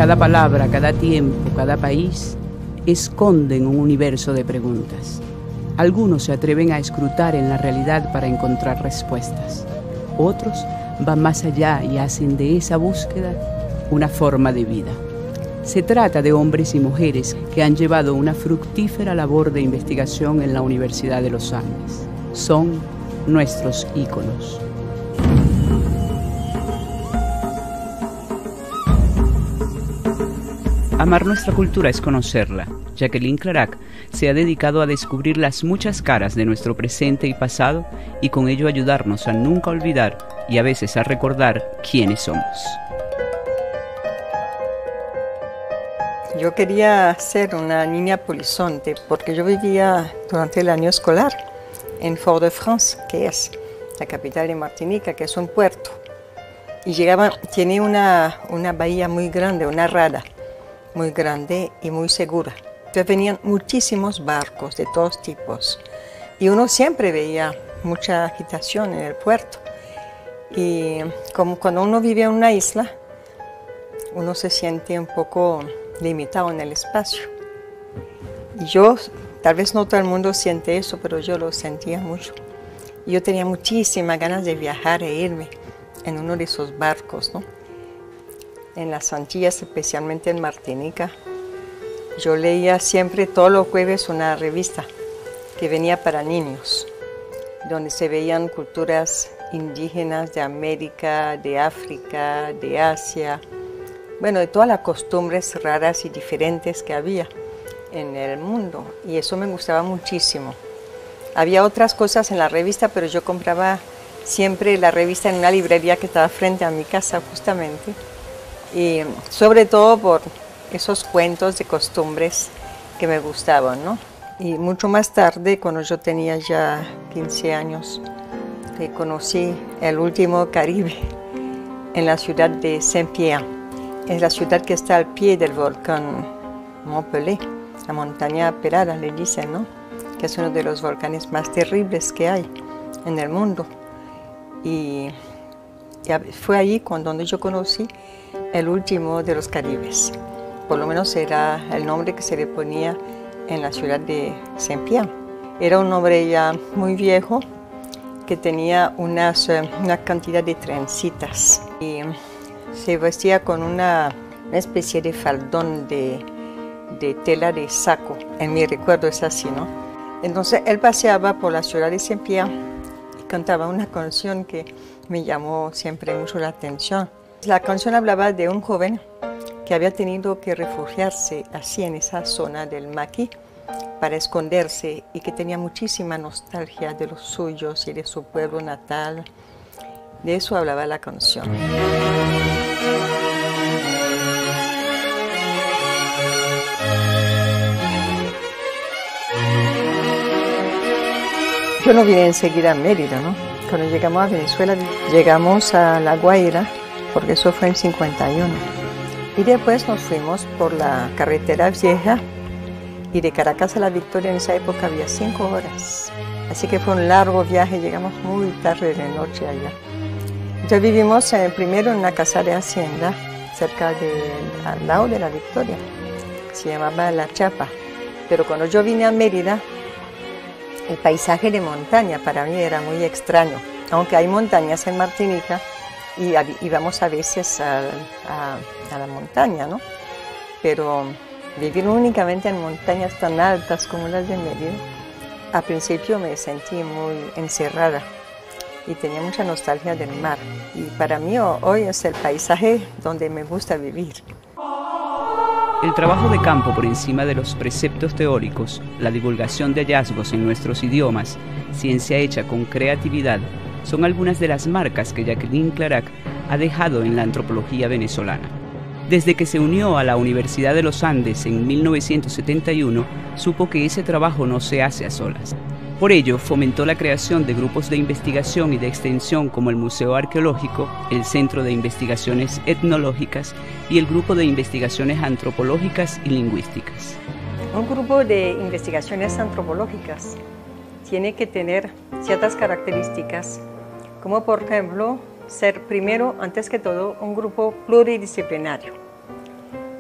Cada palabra, cada tiempo, cada país esconden un universo de preguntas. Algunos se atreven a escrutar en la realidad para encontrar respuestas. Otros van más allá y hacen de esa búsqueda una forma de vida. Se trata de hombres y mujeres que han llevado una fructífera labor de investigación en la Universidad de los Andes. Son nuestros íconos. Amar nuestra cultura es conocerla. Jacqueline Clarac se ha dedicado a descubrir las muchas caras de nuestro presente y pasado y con ello ayudarnos a nunca olvidar y a veces a recordar quiénes somos. Yo quería ser una niña polizonte porque yo vivía durante el año escolar en Fort-de-France, que es la capital de Martinica, que es un puerto. Y tiene una bahía muy grande, una rada muy grande y muy segura. Entonces venían muchísimos barcos de todos tipos y uno siempre veía mucha agitación en el puerto. Y como cuando uno vive en una isla, uno se siente un poco limitado en el espacio. Y yo, tal vez no todo el mundo siente eso, pero yo lo sentía mucho. Y yo tenía muchísimas ganas de viajar e irme en uno de esos barcos, ¿no? En las Antillas, especialmente en Martinica. Yo leía siempre todos los jueves una revista que venía para niños, donde se veían culturas indígenas de América, de África, de Asia, bueno, de todas las costumbres raras y diferentes que había en el mundo, y eso me gustaba muchísimo. Había otras cosas en la revista, pero yo compraba siempre la revista en una librería que estaba frente a mi casa justamente, y sobre todo por esos cuentos de costumbres que me gustaban, ¿no? Y mucho más tarde, cuando yo tenía ya 15 años, conocí el último Caribe en la ciudad de Saint-Pierre. Es la ciudad que está al pie del volcán Mont-Pelé, la montaña pelada, le dicen, ¿no? Que es uno de los volcanes más terribles que hay en el mundo. Y fue allí donde yo conocí el último de los Caribes. Por lo menos era el nombre que se le ponía en la ciudad de Saint-Pierre. Era un hombre ya muy viejo que tenía una cantidad de trencitas y se vestía con una especie de faldón de tela de saco. En mi recuerdo es así, ¿no? Entonces él paseaba por la ciudad de Saint-Pierre y cantaba una canción que me llamó siempre mucho la atención. La canción hablaba de un joven que había tenido que refugiarse así en esa zona del Maquis para esconderse y que tenía muchísima nostalgia de los suyos y de su pueblo natal. De eso hablaba la canción. Yo no vine enseguida a Mérida, ¿no? Cuando llegamos a Venezuela, llegamos a La Guaira, porque eso fue en 51. Y después nos fuimos por la carretera vieja y de Caracas a La Victoria en esa época había 5 horas. Así que fue un largo viaje, llegamos muy tarde de noche allá. Entonces vivimos primero en una casa de hacienda, al lado de La Victoria. Se llamaba La Chapa. Pero cuando yo vine a Mérida, el paisaje de montaña para mí era muy extraño. Aunque hay montañas en Martinica, y íbamos a veces a la montaña, ¿no? Pero vivir únicamente en montañas tan altas como las de Mérida, al principio me sentí muy encerrada y tenía mucha nostalgia del mar. Y para mí hoy es el paisaje donde me gusta vivir. El trabajo de campo por encima de los preceptos teóricos, la divulgación de hallazgos en nuestros idiomas, ciencia hecha con creatividad, son algunas de las marcas que Jacqueline Clarac ha dejado en la antropología venezolana. Desde que se unió a la Universidad de los Andes en 1971, supo que ese trabajo no se hace a solas. Por ello, fomentó la creación de grupos de investigación y de extensión como el Museo Arqueológico, el Centro de Investigaciones Etnológicas y el Grupo de Investigaciones Antropológicas y Lingüísticas. Un grupo de investigaciones antropológicas tiene que tener ciertas características, como por ejemplo, ser primero, antes que todo, un grupo pluridisciplinario.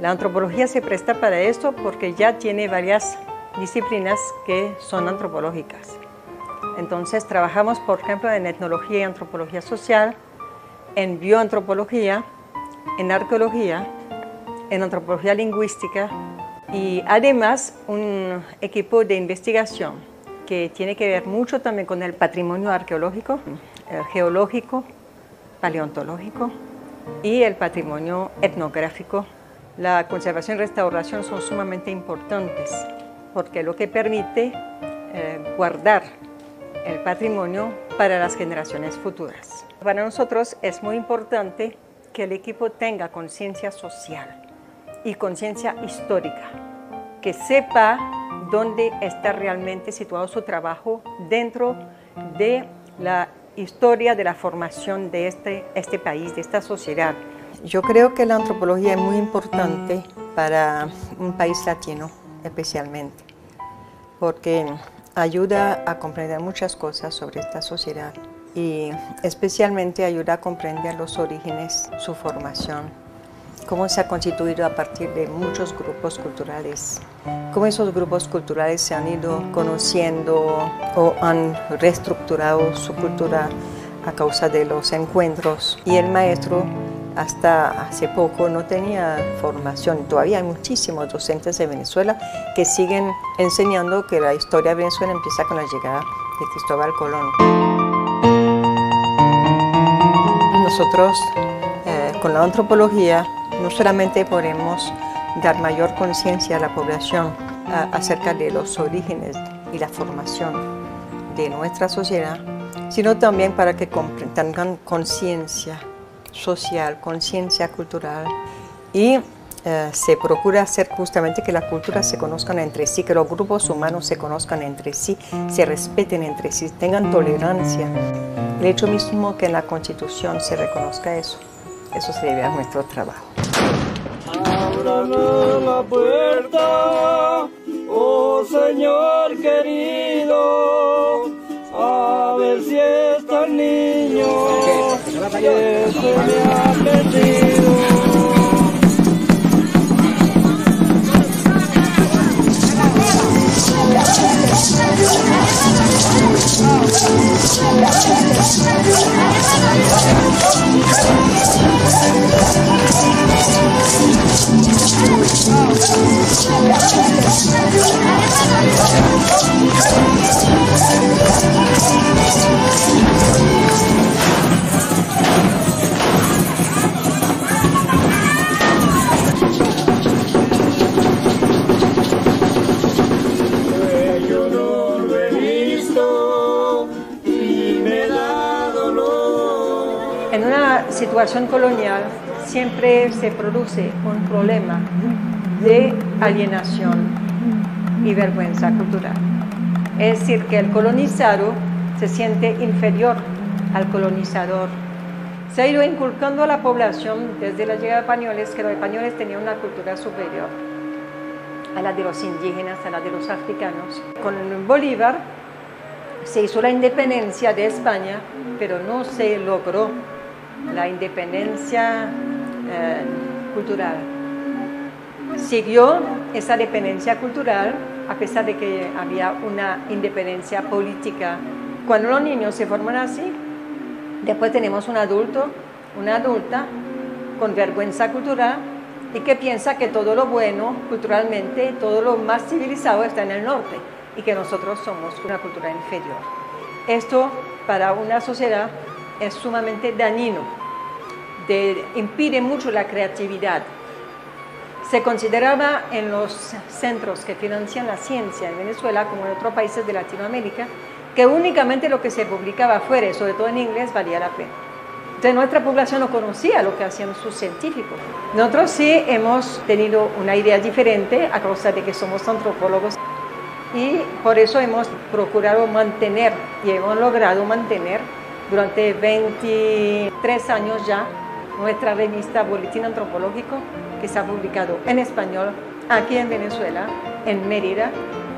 La antropología se presta para esto porque ya tiene varias disciplinas que son antropológicas. Entonces trabajamos, por ejemplo, en etnología y antropología social, en bioantropología, en arqueología, en antropología lingüística y además un equipo de investigación que tiene que ver mucho también con el patrimonio arqueológico, geológico, paleontológico y el patrimonio etnográfico. La conservación y restauración son sumamente importantes porque lo que permite guardar el patrimonio para las generaciones futuras. Para nosotros es muy importante que el equipo tenga conciencia social y conciencia histórica, que sepa dónde está realmente situado su trabajo dentro de la historia de la formación de este país, de esta sociedad. Yo creo que la antropología es muy importante para un país latino especialmente, porque ayuda a comprender muchas cosas sobre esta sociedad y especialmente ayuda a comprender los orígenes, su formación, cómo se ha constituido a partir de muchos grupos culturales, cómo esos grupos culturales se han ido conociendo o han reestructurado su cultura a causa de los encuentros. Y el maestro hasta hace poco no tenía formación. Todavía hay muchísimos docentes de Venezuela que siguen enseñando que la historia de Venezuela empieza con la llegada de Cristóbal Colón. Nosotros con la antropología no solamente podemos dar mayor conciencia a la población acerca de los orígenes y la formación de nuestra sociedad, sino también para que tengan conciencia social, conciencia cultural y se procura hacer justamente que las culturas se conozcan entre sí, que los grupos humanos se conozcan entre sí, se respeten entre sí, tengan tolerancia. El hecho mismo que en la Constitución se reconozca eso se debe a nuestro trabajo. Ábrame la puerta, oh Señor querido, a ver si está el niño que se me ha perdido. Yo no lo he visto y me da dolor. En una situación colonial siempre se produce un problema de alienación y vergüenza cultural. Es decir, que el colonizado se siente inferior al colonizador. Se ha ido inculcando a la población desde la llegada de españoles que los españoles tenían una cultura superior a la de los indígenas, a la de los africanos. Con Bolívar se hizo la independencia de España, pero no se logró la independencia cultural. Siguió esa dependencia cultural a pesar de que había una independencia política. Cuando los niños se forman así, después tenemos un adulto, una adulta con vergüenza cultural y que piensa que todo lo bueno culturalmente, todo lo más civilizado está en el norte y que nosotros somos una cultura inferior. Esto para una sociedad es sumamente dañino, impide mucho la creatividad. Se consideraba en los centros que financian la ciencia en Venezuela, como en otros países de Latinoamérica, que únicamente lo que se publicaba afuera, sobre todo en inglés, valía la pena. Entonces nuestra población no conocía lo que hacían sus científicos. Nosotros sí hemos tenido una idea diferente a causa de que somos antropólogos y por eso hemos procurado mantener y hemos logrado mantener durante 23 años ya nuestra revista Boletín Antropológico, que se ha publicado en español aquí en Venezuela, en Mérida,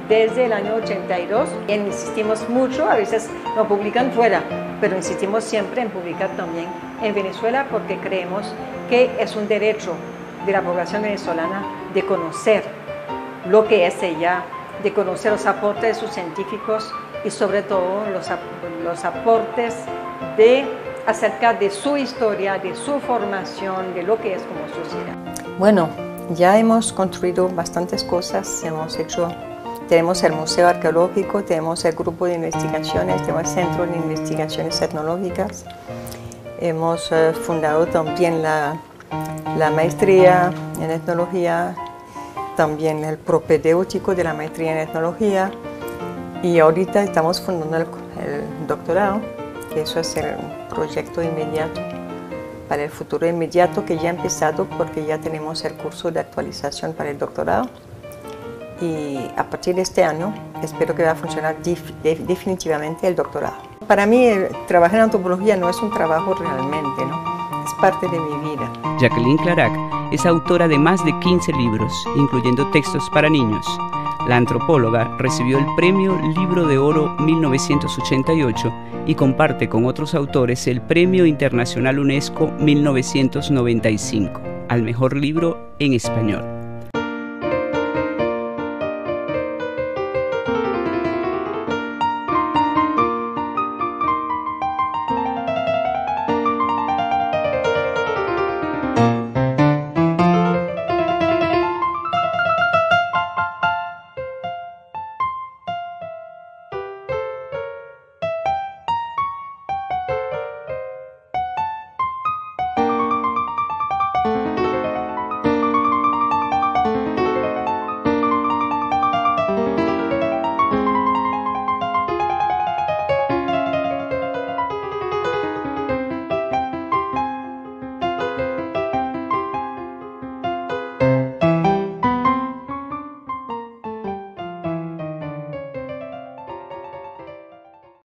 desde el año 82. Y insistimos mucho, a veces lo publican fuera, pero insistimos siempre en publicar también en Venezuela porque creemos que es un derecho de la población venezolana de conocer lo que es ella, de conocer los aportes de sus científicos y sobre todo los aportes acerca de su historia, de su formación, de lo que es como sociedad. Bueno, ya hemos construido bastantes cosas, tenemos el Museo Arqueológico, tenemos el Grupo de Investigaciones, tenemos el Centro de Investigaciones Etnológicas, hemos fundado también la maestría en etnología, también el propedéutico de la maestría en etnología, y ahorita estamos fundando el doctorado, que eso es el proyecto inmediato, para el futuro inmediato, que ya ha empezado porque ya tenemos el curso de actualización para el doctorado, y a partir de este año espero que va a funcionar definitivamente el doctorado. Para mí trabajar en antropología no es un trabajo realmente, ¿no? Es parte de mi vida. Jacqueline Clarac es autora de más de 15 libros, incluyendo textos para niños. La antropóloga recibió el Premio Libro de Oro 1988 y comparte con otros autores el Premio Internacional UNESCO 1995 al mejor libro en español.